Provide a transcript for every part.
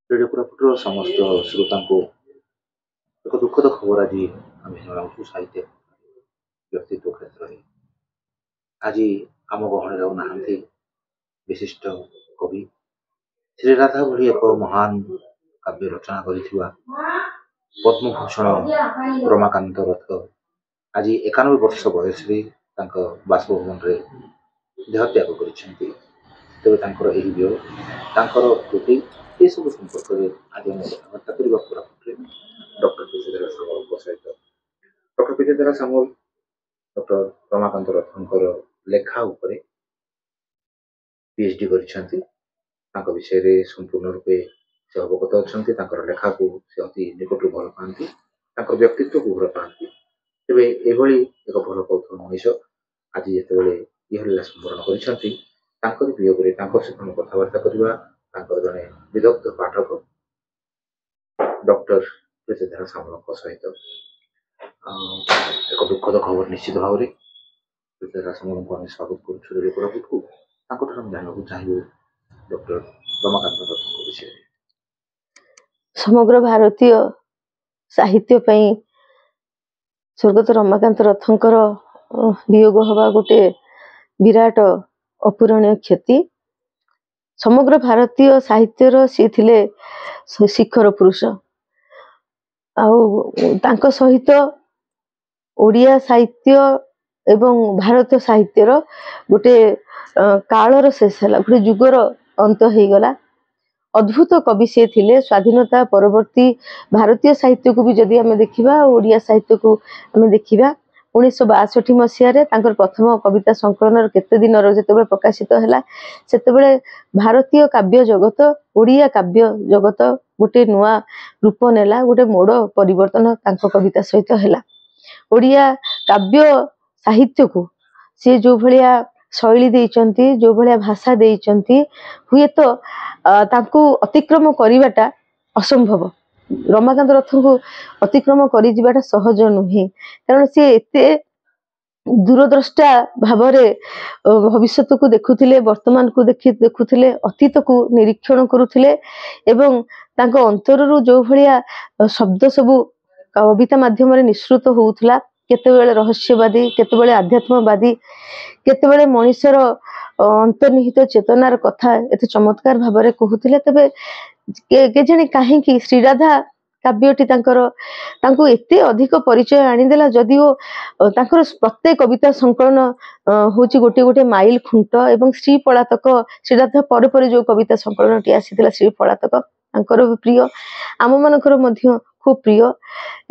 Radio कोरापुटर समस्त श्रोता को एक दुखद खबर आज आम जनाऊँ साहित्य व्यक्तित्व क्षेत्र में आज आम गहण ना विशिष्ट कवि श्रीराधा भली एक महान काव्य रचना कर पद्मभूषण रमाकांत रथ आज 91 वर्ष बयस बासभवन देहत्याग कर कृति ये सब संपर्क में आज कथबार्ता करने डॉक्टर पेचेदार सामल सहित डॉक्टर पेचेदार सामल डॉक्टर रमाकांत रथंकर लेखा उपरे पीएचडी कर विषय संपूर्ण रूपे से अवगत अच्छा लेखा को से अति निकटू भल पाती व्यक्तित्व को भल पाती तेरे यही एक भल पाता मनीष आज जिते इहलीला स्मरण कर वियोग सहित कथबार्ता करवा जड़े विदग्ध पाठक डॉक्टर पेचेदार सामल सहित एक दुखद खबर निश्चित भाव में पेचेदार सामल को स्वागत कर जानक चाहिए डॉक्टर रमाकांत रथ विषय समग्र भारतीय साहित्य स्वर्गत रमाकांत रथंकर वियोग हवा गोटे विराट अपूरणीय क्षति समग्र भारतीय साहित्यर सी थिले शिखर पुरुष आउ सहित ओडिया साहित्य एवं भारतीय साहित्यर गोटे कालर शेष है गोटे जुगर अंत हो गला अद्भुत कवि से थिले स्वाधीनता परवर्ती भारतीय साहित्य को भी जदि आम देखा ओडिया साहित्य को आम देखा 1962 मसीह प्रथम कविता संकलन केते दिन जो प्रकाशित है से भारतीय काव्य जगत ओडिया काव्य जगत गोटे नुआ रूप नेला गोटे मोड़ परिवर्तन कविता सहित है ओडिया काव्य साहित्य को सी जो भलिया शैली देइचंती जो भलिया भाषा देइचंती हुए तो अतिक्रम करिवाटा असंभव रमाकांत रथ को अतिक्रम करी जिबाटा सहज नुहे कारण सी एते दूरद्रष्टा भावरे भविष्यत को देखुथिले वर्तमान को देखुथिले अतीत को निरीक्षण करुथिले एवं तांको अंतररु जो भलिया शब्द सबु कविता माध्यम रे निश्रुत होउथला केतेबेले रहस्यवादी केतेबेले आध्यात्मवादी केतेबेले मनुष्यर अंतर्निहित चेतनार कथा एते चमत्कार भावरे कहूथिले तबे के जाने कहीं श्रीराधा काव्यटी तांको एते अधिक परिचय आनीदेला जदिओ प्रत्येक कविता संकलन होची गोटे गोटे माइल खुंट एवं श्री पलातक श्रीराधा पर पर जो कविता संकलन टी आसीथिला श्री पलातक तांकर भी प्रिय आम मानकर मध्य खूब प्रिय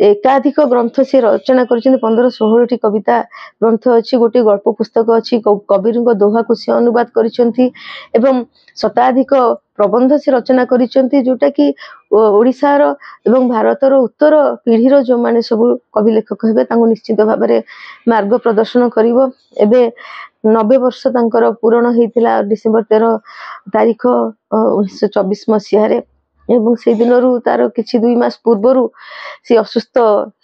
एकाधिक ग्रंथ से रचना कर 15-16 कविता ग्रंथ अच्छी गोटे गल्प पुस्तक अच्छी कबीर दोहा को सी अनुवाद करिसेंती एवं शताधिक प्रबंध से रचना करिसेंती जोटा कि ओडिशार एवं भारतर उत्तर पीढ़ीर जो माने सब कवि लेखक हेबे तांको निश्चित भाव में मार्ग प्रदर्शन करिवो एबे 90 वर्ष तांकर पूरण हेतिला डिसेंबर 13 तारीख 1924 मसीह एवं से दिन तार किछि 2 मास पूर्व से असुस्थ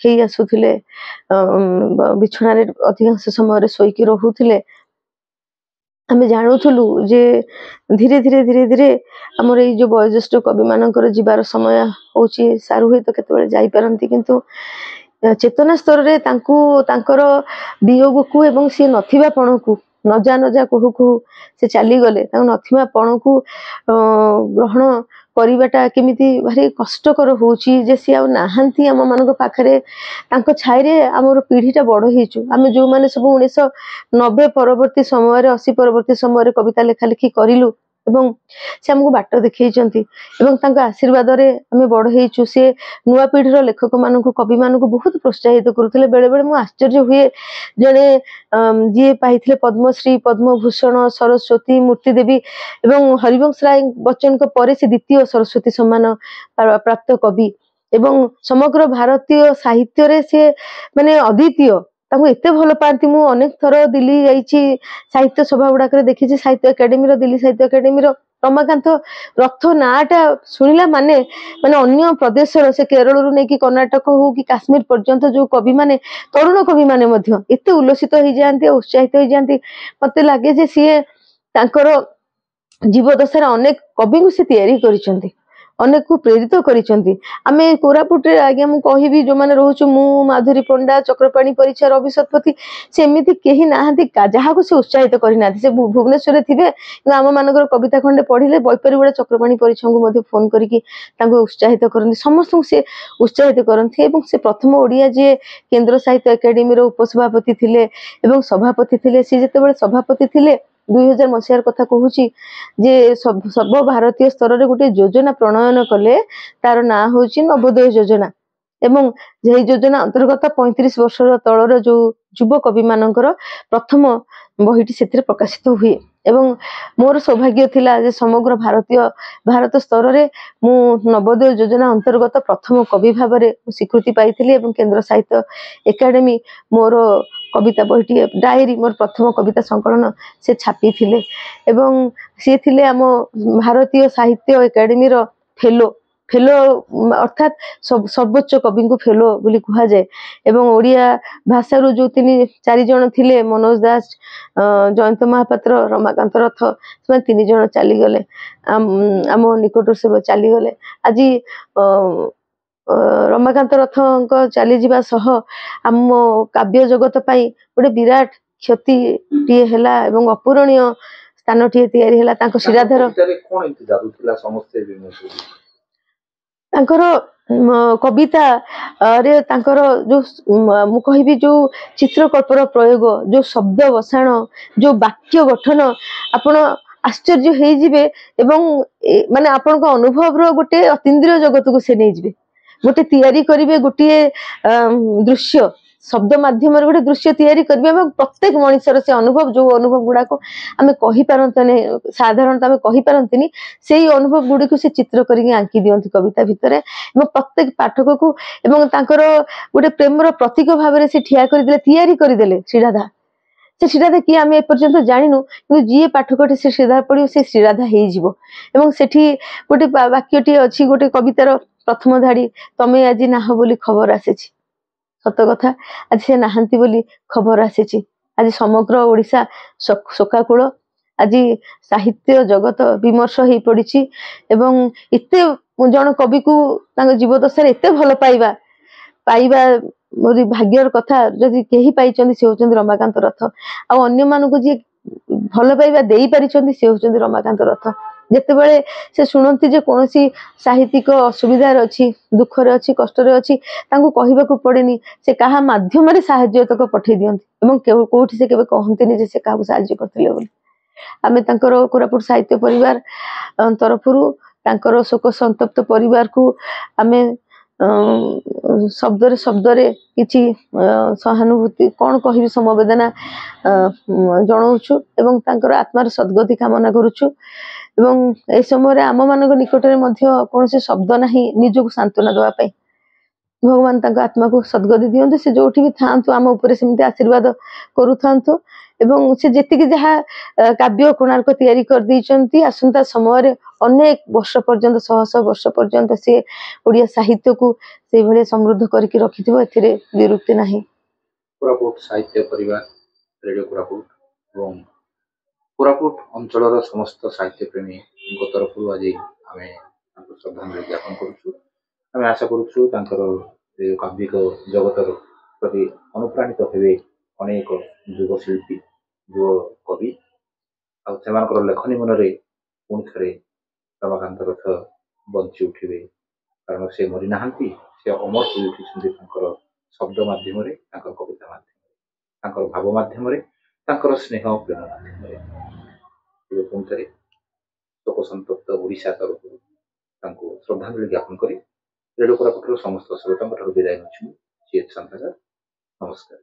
हे आसुथिले बिछणा रे अधिकांश समय सोईकी रहुथिले आमे जानुथुलु जे धीरे धीरे धीरे धीरे हमर ए जो वयोज्येष्ठ कवि मानकर जीवार समय होची सारू हे तो केतबेले जाई परंती किंतु चेतना स्तर रे तांकू तांकर वियोग को एवं से नथिबा पण को न जा कहू कहू से चली गले तांको नथिबा पण को ग्रहण करिवाटा केमिति भारी कष्टकर होची जे सी आ नाहंती हम मानक पाखरे तांको छाई रे हमर पीढ़ीटा बड़ हेचु आमे जो माने सब 1990 परवर्ती समय रे 80 परवर्ती समय रे कविता लेखा लेखी करिलु एवं से हमको बाट देखैचंती एवं तांको आशीर्वाद रे आमे बड़ हेचु से नुआ पीढ़ीर लेखक मानक कवि मानक बहुत प्रोत्साहित करुथिले बेले बेले मु आश्चर्य हुए जने जी पाइथिले पद्मश्री पद्मभूषण सरस्वती मूर्ति देवी एवं हरिवंश राय बच्चन को परे से द्वितीय सरस्वती सम्मान प्राप्त कवि एवं समग्र भारतीय साहित्य रे से माने अद्वितीय ताको एते भल पाती मु अनेक थर दिल्ली जाईची साहित्य सभा गुडा करे देखिची साहित्य एकेडमी रो दिल्ली साहित्य एकेडमी रो रमाकांत रथ नाटा सुनिला माने माने अन्य प्रदेश रो से केरल रु नै कि कर्नाटक हो कि काश्मीर पर्यंत जो कवि माने तरुण कवि माने मध्य एते उल्लसित हो जांती उत्साहित हो जांती मते लागे जे सी तांकर जीवदशा अनेक कवि को से तैयारी करिसेंती ଅନେକକୁ ପ୍ରେରିତ କରିଛନ୍ତି। ଆମେ କୋରାପୁଟରେ ଆଜ୍ଞା ମୁଁ କହିବି ଯୋଉମାନେ ରହୁଛୁ, ମୁଁ ମାଧୁରୀ ପଣ୍ଡା, ଚକ୍ରପାଣି ପରିଛା, ରବି ଶତପଥୀ, ସେ ଏମିତି କେହି ନାହାନ୍ତି ଯାହାକୁ ସେ ଉତ୍ସାହିତ କରିନାହାନ୍ତି। ସେ ଭୁବନେଶ୍ୱରରେ ଥିବେ କିନ୍ତୁ ଆମ ମାନଙ୍କର କବିତା ଖଣ୍ଡେ ପଢିଲେ ବୈପାରିଗୁଡ଼ା ଚକ୍ରପାଣି ପରିଛାଙ୍କୁ ମଧ୍ୟ ଫୋନ କରିକି ତାଙ୍କୁ ଉତ୍ସାହିତ କରନ୍ତି, ସମସ୍ତଙ୍କୁ ସେ ଉତ୍ସାହିତ କରନ୍ତି। ଏବଂ ସେ ପ୍ରଥମ ଓଡ଼ିଆ ଯିଏ କେନ୍ଦ୍ର ସାହିତ୍ୟ ଏକାଡେମୀର ଉପସଭାପତି ଥିଲେ ଏବଂ ସଭାପତି ଥିଲେ। ସେ ଯେତେବେଳେ ସଭାପତି ଥିଲେ 2000 ମସିହାର କଥା କହୁଛି, ଯେ ସର୍ବ ଭାରତୀୟ ସ୍ତରରେ ଗୋଟେ ଯୋଜନା ପ୍ରଣୟନ କଲେ, ତାର ନାଁ ହଉଛି ନବୋଦୟ ଯୋଜନା। ଏବଂ ଏହି ଯୋଜନା ଅନ୍ତର୍ଗତ 35 ବର୍ଷର ତଳର ଯୋଉ ଯୁବ କବି ମାନଙ୍କର ପ୍ରଥମ ବହିଟି ସେଥିରେ ପ୍ରକାଶିତ ହୁଏ। ଏବଂ ମୋର ସୌଭାଗ୍ୟ ଥିଲା ଯେ ସମଗ୍ର ଭାରତ ସ୍ତରରେ ମୁଁ ନବୋଦୟ ଯୋଜନା ଅନ୍ତର୍ଗତ ପ୍ରଥମ କବି ଭାବରେ ସ୍ୱୀକୃତି ପାଇଥିଲି। ଏବଂ କେନ୍ଦ୍ର ସାହିତ୍ୟ ଏକାଡେମୀ ମୋର କବିତା ବହିଟିଏ, ଡାଏରୀ, ମୋର ପ୍ରଥମ କବିତା ସଂକଳନ ସେ ଛାପିଥିଲେ। ଏବଂ ସିଏ ଥିଲେ ଆମ ଭାରତୀୟ ସାହିତ୍ୟ ଏକାଡେମୀର ଫେଲୋ ଅର୍ଥାତ୍ ସର୍ବୋଚ୍ଚ କବିଙ୍କୁ ଫେଲୋ ବୋଲି କୁହାଯାଏ। ଏବଂ ଓଡ଼ିଆ ଭାଷାରୁ ଯୋଉ 4 ଜଣ ଥିଲେ, ମନୋଜ ଦାସ, ଜୟନ୍ତ ମହାପାତ୍ର, ରମାକାନ୍ତ ରଥ, ସେମାନେ 3 ଜଣ ଚାଲିଗଲେ, ଆମ ନିକଟରୁ ସେ ଚାଲିଗଲେ। ଆଜି ରମାକାନ୍ତ ରଥଙ୍କ ଚାଲିଯିବା ସହ ଆମ କାବ୍ୟ ଜଗତ ପାଇଁ ଗୋଟେ ବିରାଟ କ୍ଷତିଟିଏ ହେଲା ଏବଂ ଅପୂରଣୀୟ ସ୍ଥାନଟିଏ ତିଆରି ହେଲା। ତାଙ୍କ ଶିରାଧାର ତାଙ୍କର କବିତା ରେ ତାଙ୍କର ଯୋଉ ମୁଁ କହିବି ଯୋଉ ଚିତ୍ରକଳ୍ପର ପ୍ରୟୋଗ, ଯୋଉ ଶବ୍ଦ ବସାଣ, ଯୋଉ ବାକ୍ୟ ଗଠନ, ଆପଣ ଆଶ୍ଚର୍ଯ୍ୟ ହେଇଯିବେ। ଏବଂ ମାନେ ଆପଣଙ୍କ ଅନୁଭବର ଗୋଟେ ଅତୀନ୍ଦ୍ରିୟ ଜଗତକୁ ସେ ନେଇଯିବେ। ଗୋଟେ ତିଆରି କରିବେ, ଗୋଟିଏ ଦୃଶ୍ୟ ଶବ୍ଦ ମାଧ୍ୟମରେ ଗୋଟେ ଦୃଶ୍ୟ ତିଆରି କରିବେ ଏବଂ ପ୍ରତ୍ୟେକ ମଣିଷର ସେ ଅନୁଭବ, ଯୋଉ ଅନୁଭବ ଗୁଡାକ ଆମେ କହିପାରନ୍ତିନି, ସାଧାରଣତଃ ଆମେ କହିପାରନ୍ତିନି, ସେଇ ଅନୁଭବ ଗୁଡିକୁ ସେ ଚିତ୍ର କରିକି ଆଙ୍କି ଦିଅନ୍ତି କବିତା ଭିତରେ। ଏବଂ ପ୍ରତ୍ୟେକ ପାଠକକୁ, ଏବଂ ତାଙ୍କର ଗୋଟେ ପ୍ରେମର ପ୍ରତୀକ ଭାବରେ ସେ ତିଆରି କରିଦେଲେ ଶ୍ରୀରାଧା। ସେ ଶ୍ରୀରାଧା କିଏ ଆମେ ଏପର୍ଯ୍ୟନ୍ତ ଜାଣିନୁ, କିନ୍ତୁ ଯିଏ ପାଠକଟି ସେ ଶ୍ରୀରାଧା ପଢିବ, ସେ ଶ୍ରୀରାଧା ହେଇଯିବ। ଏବଂ ସେଠି ଗୋଟେ ବାକ୍ୟଟିଏ ଅଛି, ଗୋଟେ କବିତାର ପ୍ରଥମ ଧାଡି, ତମେ ଆଜି ନାହ ବୋଲି ଖବର ଆସିଛି। ସତ କଥା, ଆଜି ସେ ନାହାନ୍ତି ବୋଲି ଖବର ଆସିଛି। ଆଜି ସମଗ୍ର ଓଡ଼ିଶା ଶୋକାକୁଳ, ଆଜି ସାହିତ୍ୟ ଜଗତ ବିମର୍ଷ ହେଇ ପଡିଛି। ଏବଂ ଏତେ ଜଣ କବିକୁ ତାଙ୍କ ଜୀବଦଶାରେ ଏତେ ଭଲ ପାଇବା ମୋର ଭାଗ୍ୟର କଥା। ଯଦି କେହି ପାଇଛନ୍ତି ସେ ହଉଛନ୍ତି ରମାକାନ୍ତ ରଥ। ଆଉ ଅନ୍ୟମାନଙ୍କୁ ଯିଏ ଭଲ ପାଇବା ଦେଇପାରିଛନ୍ତି ସେ ହଉଛନ୍ତି ରମାକାନ୍ତ ରଥ। ଯେତେବେଳେ ସେ ଶୁଣନ୍ତି ଯେ କୌଣସି ସାହିତ୍ୟିକ ଅସୁବିଧାରେ ଅଛି, ଦୁଃଖରେ ଅଛି, କଷ୍ଟରେ ଅଛି, ତାଙ୍କୁ କହିବାକୁ ପଡେନି, ସେ କାହା ମାଧ୍ୟମରେ ସାହାଯ୍ୟ ତକ ପଠେଇ ଦିଅନ୍ତି। ଏବଂ କୋଉଠି ସେ କେବେ କହନ୍ତିନି ଯେ ସେ କାହାକୁ ସାହାଯ୍ୟ କରିଥିଲେ ବୋଲି। ଆମେ ତାଙ୍କର କୋରାପୁଟ ସାହିତ୍ୟ ପରିବାର ତରଫରୁ ତାଙ୍କର ଶୋକ ସନ୍ତପ୍ତ ପରିବାରକୁ ଆମେ ଶବ୍ଦରେ କିଛି ସହାନୁଭୂତି କଣ କହିବି, ସମବେଦନା ଜଣାଉଛୁ ଏବଂ ତାଙ୍କର ଆତ୍ମାର ସଦ୍ଗତି କାମନା କରୁଛୁ। ଏବଂ ଏ ସମୟରେ ଆମ ମାନଙ୍କ ନିକଟରେ ମଧ୍ୟ କୌଣସି ଶବ୍ଦ ନାହିଁ ନିଜକୁ ସାନ୍ତ୍ୱନା ଦେବା ପାଇଁ। ଭଗବାନ ତାଙ୍କ ଆତ୍ମାକୁ ସଦ୍ଗତି ଦିଅନ୍ତୁ। ସେ ଯୋଉଠି ବି ଥାଆନ୍ତୁ ଆମ ଉପରେ ସେମିତି ଆଶୀର୍ବାଦ କରୁଥାନ୍ତୁ। ଏବଂ ସେ ଯେତିକି ଯାହା କାବ୍ୟ କୋଣାର୍କ ତିଆରି କରିଦେଇଛନ୍ତି, ଆସନ୍ତା ସମୟରେ ଅନେକ ବର୍ଷ ପର୍ଯ୍ୟନ୍ତ, ଶହ ବର୍ଷ ପର୍ଯ୍ୟନ୍ତ ସେ ଓଡ଼ିଆ ସାହିତ୍ୟକୁ ସେଇଭଳିଆ ସମୃଦ୍ଧ କରିକି ରଖିଥିବ, ଏଥିରେ ବିରୁକ୍ତି ନାହିଁ। କୋରାପୁଟ ସାହିତ୍ୟ ପରିବାର, ରେଡ଼ିଓ କୋରାପୁଟ ଏବଂ କୋରାପୁଟ ଅଞ୍ଚଳର ସମସ୍ତ ସାହିତ୍ୟ ପ୍ରେମୀଙ୍କ ତରଫରୁ ଆଜି ଆମେ ତାଙ୍କୁ ଶ୍ରଦ୍ଧାଞ୍ଜଳି ଜ୍ଞାପନ କରୁଛୁ। ଆମେ ଆଶା କରୁଛୁ ତାଙ୍କର କାବ୍ୟିକ ଜଗତର ପ୍ରତି ଅନୁପ୍ରାଣିତ ହେବେ ଅନେକ ଯୁବଶିଳ୍ପୀ, ଯୁବ କବି, ଆଉ ସେମାନଙ୍କର ଲେଖନୀ ମନରେ ପୁଣି ଥରେ ରମାକାନ୍ତ ରଥ ବଞ୍ଚି ଉଠିବେ। କାରଣ ସେ ମରିନାହାନ୍ତି, ସେ ଅମର ହୋଇ ଉଠିଛନ୍ତି ତାଙ୍କର ଶବ୍ଦ ମାଧ୍ୟମରେ, ତାଙ୍କର କବିତା ମାଧ୍ୟମରେ, ତାଙ୍କର ଭାବ ମାଧ୍ୟମରେ, ତାଙ୍କର ସ୍ନେହ ପ୍ରେମ ମାଧ୍ୟମରେ। ପୁଣି ଥରେ ଶୋକ ସନ୍ତପ୍ତ ଓଡ଼ିଶା ତରଫରୁ ତାଙ୍କୁ ଶ୍ରଦ୍ଧାଞ୍ଜଳି ଜ୍ଞାପନ କରି ରେଡ଼ିଓ କୋରାପୁଟର ସମସ୍ତ ଶ୍ରୋତାଙ୍କ ଠାରୁ ବିଦାୟ ନେଉଛି। ନମସ୍କାର।